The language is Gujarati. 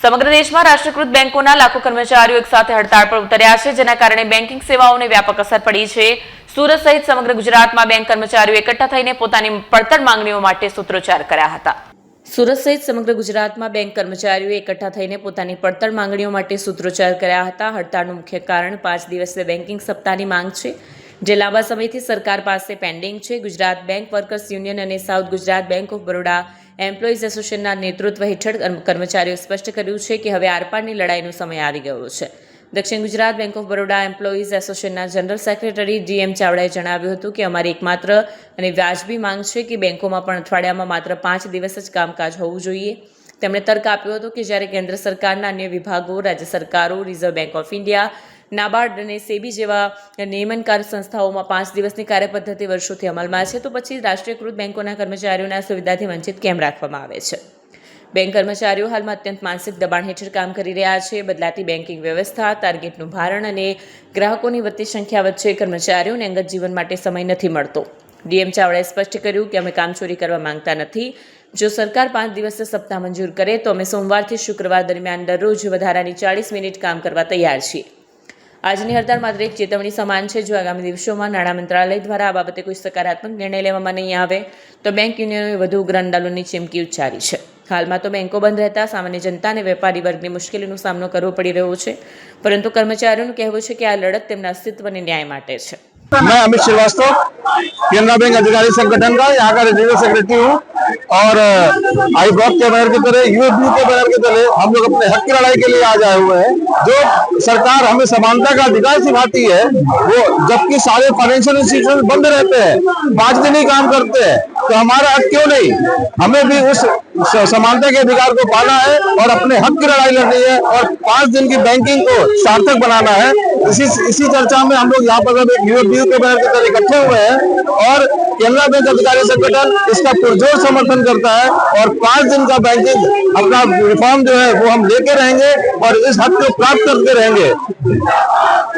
સમગ્ર દેશમાં રાષ્ટ્રીયકૃત બેંકોના લાખો કર્મચારીઓ એક સાથે હડતાળ પર ઉતર્યા છે, જેના કારણે બેન્કિંગ સેવાઓને વ્યાપક અસર પડી છે। સુરત સહિત સમગ્ર ગુજરાતમાં બેંક કર્મચારીઓ એકઠા થઈને પોતાની પડતર માંગણીઓ માટે સૂત્રોચ્ચાર કર્યા હતા। સુરત સહિત સમગ્ર ગુજરાતમાં બેંક કર્મચારીઓ એકઠા થઈને પોતાની પડતર માંગણીઓ માટે સૂત્રોચ્ચાર કર્યા હતા। હડતાળનું મુખ્ય કારણ 5 દિવસીય બેન્કિંગ સપ્તાહની માંગ છે, જે લાંબા સમયથી સરકાર પાસે પેન્ડિંગ છે। ગુજરાત બેંક વર્કર્સ યુનિયન અને south Gujarat bank of Baroda employees એસોસિએશનના નેતૃત્વ હેઠળ કર્મચારીઓ સ્પષ્ટ કર્યું છે કે હવે આરપારની લડાઈનો સમય આવી ગયો છે। દક્ષિણ Gujarat bank of Baroda employees એસોસિએશનના જનરલ સેક્રેટરી ડીએમ ચાવડાએ જણાવ્યું હતું કે અમારી એકમાત્ર અને વ્યાજબી માંગ છે કે બેંકોમાં પણ અઠવાડિયામાં માત્ર 5 દિવસ જ કામકાજ હોવું જોઈએ। તેમણે તર્ક આપ્યો હતો કે જ્યારે કેન્દ્ર સરકારના અન્ય વિભાગો, રાજ્ય સરકારો, reserve bank of India, NABARD અને સેબી જેવા નિયમનકાર સંસ્થાઓમાં 5 દિવસની કાર્યપદ્ધતિ વર્ષોથી અમલમાં છે, તો પછી રાષ્ટ્રીયકૃત બેંકોના કર્મચારીઓને આ સુવિધાથી વંચિત કેમ રાખવામાં આવે છે? બેંક કર્મચારીઓ હાલમાં અત્યંત માનસિક દબાણ હેઠળ કામ કરી રહ્યા છે। બદલાતી બેન્કિંગ વ્યવસ્થા, ટાર્ગેટનું ભારણ અને ગ્રાહકોની વધતી સંખ્યા વચ્ચે કર્મચારીઓને અંગત જીવન માટે સમય નથી મળતો। ડીએમ ચાવડાએ સ્પષ્ટ કર્યું કે અમે કામચોરી કરવા માંગતા નથી। જો સરકાર 5 દિવસીય સપ્તાહ મંજૂર કરે તો અમે સોમવારથી શુક્રવાર દરમિયાન દરરોજ વધારાની 40 મિનિટ કામ કરવા તૈયાર છીએ। આજની હડતાળ માત્ર એક ચેતવણી સમાન છે। જો આગામી દિવસોમાં નાણાં મંત્રાલય દ્વારા આ બાબતે કોઈ સકારાત્મક નિર્ણય લેવામાં નહીં આવે તો બેંક યુનિયનોએ વધુ ઉગ્ર આંદોલનની ચીમકી ઉચ્ચારી છે। હાલમાં તો બેંકો બંધ રહેતા સામાન્ય જનતા અને વેપારી વર્ગની મુશ્કેલીનો સામનો કરવો પડી રહ્યો છે, પરંતુ કર્મચારીઓનું કહેવું છે કે આ લડત તેમના અસ્તિત્વ અને न्याय માટે છે। मैं अमित श्रीवास्तव, केनरा बैंक अधिकारी संगठन का यहाँ का रीजनल सेक्रेटरी हूँ और आई ब्लॉक के बैनर की तरह, यूएफबी के बैनर की तरह हम लोग अपने हक की लड़ाई के लिए आज आए हुए हैं। जो सरकार हमें समानता का अधिकार सिखाती है, वो जबकि सारे फाइनेंशियल इंस्टीट्यूशन बंद रहते हैं, 5 दिन ही काम करते हैं, तो हमारा हक क्यों नहीं? हमें भी उस समानता के अधिकार को पाना है और अपने हक की लड़ाई लड़नी है और 5 दिन की बैंकिंग को सार्थक बनाना है। इसी चर्चा में हम लोग यहाँ पर एक यूएफबी के बैनर की तरह इकट्ठे हुए हैं और केनरा बैंक अधिकारी संगठन इसका पुरजोर समर्थन करता है और 5 दिन का बैंकिंग अपना रिफॉर्म जो है वो हम लेके रहेंगे और इस हक को प्राप्त करते रहेंगे।